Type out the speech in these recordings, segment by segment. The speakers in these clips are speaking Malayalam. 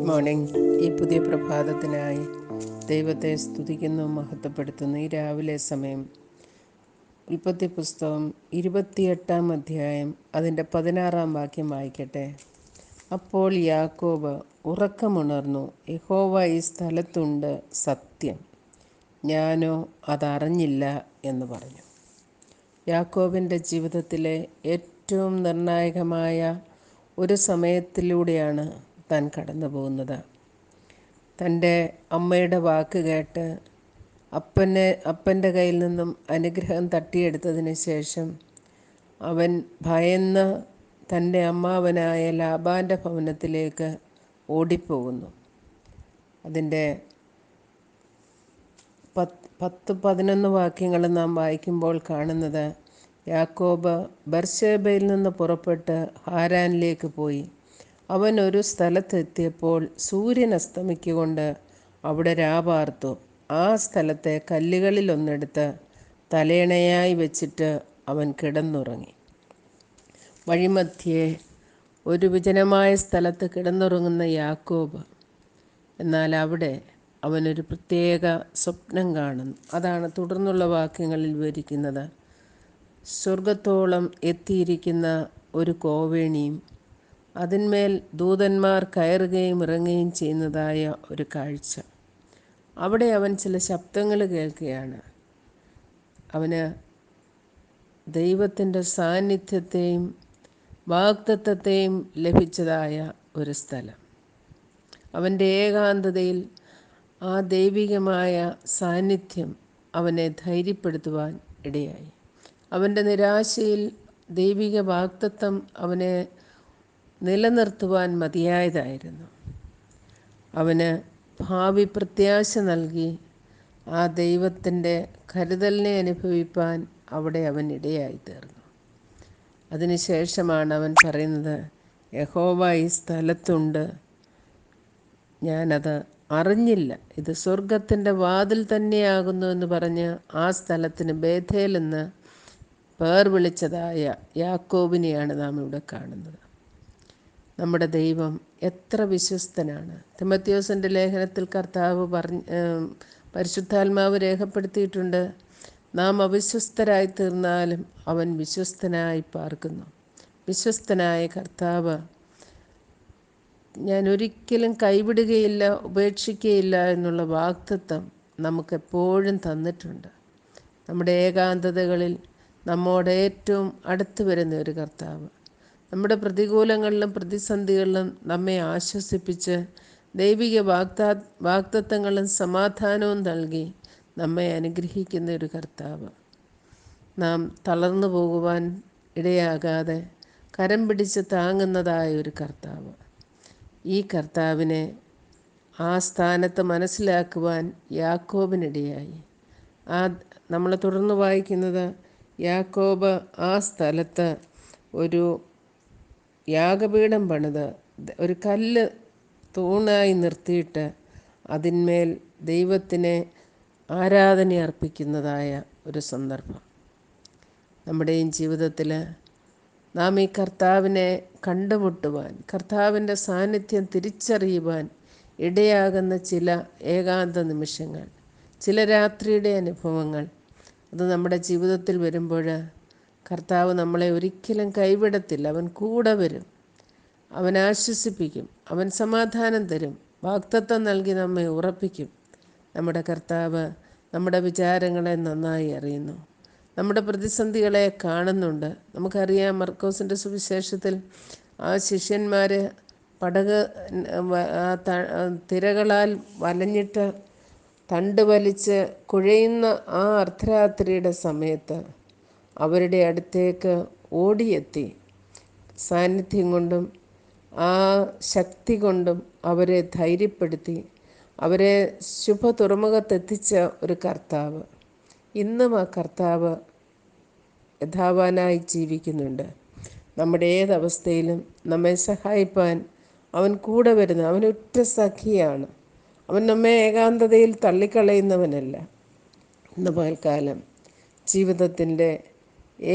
Good morning. ഈ പുതിയ പ്രഭാതത്തിനായി ദൈവത്തെ സ്തുതിക്കുന്നു, മഹത്വപ്പെടുത്തുന്നു. ഈ രാവിലെ സമയം ഉൽപ്പത്തി പുസ്തകം 28 അധ്യായം അതിൻ്റെ 16 വാക്യം വായിക്കട്ടെ. അപ്പോൾ യാക്കോബ് ഉറക്കമുണർന്നു, യഹോവ ഈ സ്ഥലത്തുണ്ട്, സത്യം, ഞാനോ അതറിഞ്ഞില്ല എന്ന് പറഞ്ഞു. യാക്കോബിൻ്റെ ജീവിതത്തിലെ ഏറ്റവും നിർണായകമായ ഒരു സമയത്തിലൂടെയാണ് താൻ കടന്നു പോകുന്നത്. തൻ്റെ അമ്മയുടെ വാക്ക് കേട്ട് അപ്പൻ്റെ കയ്യിൽ നിന്നും അനുഗ്രഹം തട്ടിയെടുത്തതിന് ശേഷം അവൻ ഭയന്ന് തൻ്റെ അമ്മാവനായ ലാബാൻ്റെ ഭവനത്തിലേക്ക് ഓടിപ്പോകുന്നു. അതിൻ്റെ 10-11 വാക്യങ്ങൾ നാം വായിക്കുമ്പോൾ കാണുന്നത്, യാക്കോബ് ബർശേബയിൽ നിന്ന് പുറപ്പെട്ട് ഹാരാനിലേക്ക് പോയി. അവൻ ഒരു സ്ഥലത്തെത്തിയപ്പോൾ സൂര്യൻ അസ്തമിക്കൊണ്ട് അവിടെ രാപാർത്തു. ആ സ്ഥലത്തെ കല്ലുകളിലൊന്നെടുത്ത് തലയണയായി വെച്ചിട്ട് അവൻ കിടന്നുറങ്ങി. വഴിമധ്യേ ഒരു വിജനമായ സ്ഥലത്ത് കിടന്നുറങ്ങുന്ന യാക്കോബ്, എന്നാൽ അവിടെ അവനൊരു പ്രത്യേക സ്വപ്നം കാണുന്നു. അതാണ് തുടർന്നുള്ള വാക്യങ്ങളിൽ വിവരിക്കുന്നത്. സ്വർഗത്തോളം എത്തിയിരിക്കുന്ന ഒരു കോവേണിയും അതിന്മേൽ ദൂതന്മാർ കയറുകയും ഇറങ്ങുകയും ചെയ്യുന്നതായ ഒരു കാഴ്ച. അവിടെ അവൻ ചില ശബ്ദങ്ങൾ കേൾക്കുകയാണ്. അവന് ദൈവത്തിൻ്റെ സാന്നിധ്യത്തെയും വാഗ്ദത്തത്തെയും ലഭിച്ചതായ ഒരു സ്ഥലം. അവൻ്റെ ഏകാന്തതയിൽ ആ ദൈവികമായ സാന്നിധ്യം അവനെ ധൈര്യപ്പെടുത്തുവാൻ ഇടയായി. അവൻ്റെ നിരാശയിൽ ദൈവിക വാഗ്ദത്തം അവനെ നിലനിർത്തുവാൻ മതിയായതായിരുന്നു. അവന് ഭാവി പ്രത്യാശ നൽകി ആ ദൈവത്തിൻ്റെ കരുതലിനെ അനുഭവിപ്പാൻ അവിടെ അവൻ ഇടയായി തീർന്നു. അതിനുശേഷമാണ് അവൻ പറയുന്നത്, യഹോവ ഈ സ്ഥലത്തുണ്ട്, ഞാനത് അറിഞ്ഞില്ല, ഇത് സ്വർഗത്തിൻ്റെ വാതിൽ തന്നെയാകുന്നു എന്ന് പറഞ്ഞ് ആ സ്ഥലത്തിന് ബേഥേൽ എന്ന് പേർ വിളിച്ചതായ യാക്കോബിനെയാണ് നാം ഇവിടെ കാണുന്നത്. നമ്മുടെ ദൈവം എത്ര വിശ്വസ്തനാണ്. തിമോഥെയോസിൻ്റെ ലേഖനത്തിൽ കർത്താവ് പരിശുദ്ധാത്മാവ് രേഖപ്പെടുത്തിയിട്ടുണ്ട്, നാം അവിശ്വസ്തരായി തീർന്നാലും അവൻ വിശ്വസ്തനായി പാർക്കുന്നു. വിശ്വസ്തനായ കർത്താവ് ഞാൻ ഒരിക്കലും കൈവിടുകയില്ല, ഉപേക്ഷിക്കുകയില്ല എന്നുള്ള വാഗ്ദത്തം നമുക്കെപ്പോഴും തന്നിട്ടുണ്ട്. നമ്മുടെ ഏകാന്തതകളിൽ നമ്മോട് ഏറ്റവും അടുത്ത് വരുന്ന ഒരു കർത്താവ്, നമ്മുടെ പ്രതികൂലങ്ങളിലും പ്രതിസന്ധികളിലും നമ്മെ ആശ്വസിപ്പിച്ച് ദൈവിക വാഗ്ദത്തങ്ങളും സമാധാനവും നൽകി നമ്മെ അനുഗ്രഹിക്കുന്ന ഒരു കർത്താവ്, നാം തളർന്നു പോകുവാൻ ഇടയാകാതെ കരം പിടിച്ച് താങ്ങുന്നതായ ഒരു കർത്താവ്. ഈ കർത്താവിനെ ആ സ്ഥാനത്ത് മനസ്സിലാക്കുവാൻ യാക്കോബിനിടയായി. നമ്മൾ തുടർന്ന് വായിക്കുന്നത്, യാക്കോബ് ആ സ്ഥലത്ത് ഒരു യാഗപീഠം പണിത് ഒരു കല്ല് തൂണായി നിർത്തിയിട്ട് അതിന്മേൽ ദൈവത്തിനെ ആരാധന അർപ്പിക്കുന്നതായ ഒരു സന്ദർഭം. നമ്മുടെയും ജീവിതത്തിൽ നാം ഈ കർത്താവിനെ കണ്ടുമുട്ടുവാൻ, കർത്താവിൻ്റെ സാന്നിധ്യം തിരിച്ചറിയുവാൻ ഇടയാകുന്ന ചില ഏകാന്ത നിമിഷങ്ങൾ, ചില രാത്രിയുടെ അനുഭവങ്ങൾ, അത് നമ്മുടെ ജീവിതത്തിൽ വരുമ്പോൾ കർത്താവ് നമ്മളെ ഒരിക്കലും കൈവിടത്തില്ല. അവൻ കൂടെ വരും, അവൻ ആശ്വസിപ്പിക്കും, അവൻ സമാധാനം തരും, വാഗ്ദത്തം നൽകി നമ്മെ ഉറപ്പിക്കും. നമ്മുടെ കർത്താവ് നമ്മുടെ വിചാരങ്ങളെ നന്നായി അറിയുന്നു, നമ്മുടെ പ്രതിസന്ധികളെ കാണുന്നുണ്ട്. നമുക്കറിയാം, മർക്കോസിൻ്റെ സുവിശേഷത്തിൽ ആ ശിഷ്യന്മാർ പടക് തിരകളാൽ വലഞ്ഞിട്ട് തണ്ട് വലിച്ച് കുഴയുന്ന ആ അർദ്ധരാത്രിയുടെ സമയത്ത് അവരുടെ അടുത്തേക്ക് ഓടിയെത്തി സാന്നിധ്യം കൊണ്ടും ആ ശക്തി കൊണ്ടും അവരെ ധൈര്യപ്പെടുത്തി അവരെ ശുഭ തുറമുഖത്തെത്തിച്ച ഒരു കർത്താവ്. ഇന്നും ആ കർത്താവ് യഥാവാനായി ജീവിക്കുന്നുണ്ട്. നമ്മുടെ ഏതവസ്ഥയിലും നമ്മെ സഹായിപ്പാൻ അവൻ കൂടെ വരുന്നു. അവൻ ഉറ്റ സഖിയാണ്. അവൻ നമ്മെ ഏകാന്തതയിൽ തള്ളിക്കളയുന്നവനല്ല. ഇന്ന് പകൽക്കാലം ജീവിതത്തിൻ്റെ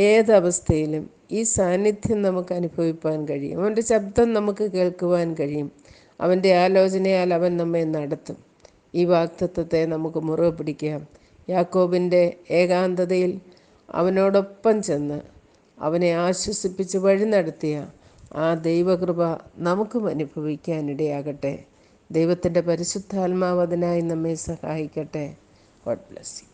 ഏതവസ്ഥയിലും ഈ സാന്നിധ്യം നമുക്ക് അനുഭവിപ്പാൻ കഴിയും. അവൻ്റെ ശബ്ദം നമുക്ക് കേൾക്കുവാൻ കഴിയും. അവൻ്റെ ആലോചനയാൽ അവൻ നമ്മെ നടത്തും. ഈ വാഗ്ദത്തത്തെ നമുക്ക് മുറുകെ പിടിക്കാം. യാക്കോബിൻ്റെ ഏകാന്തതയിൽ അവനോടൊപ്പം ചെന്ന് അവനെ ആശ്വസിപ്പിച്ച് വഴി നടത്തിയ ആ ദൈവകൃപ നമുക്കും അനുഭവിക്കാനിടയാകട്ടെ. ദൈവത്തിൻ്റെ പരിശുദ്ധാത്മാവ് അതിനായി നമ്മെ സഹായിക്കട്ടെ. God bless you.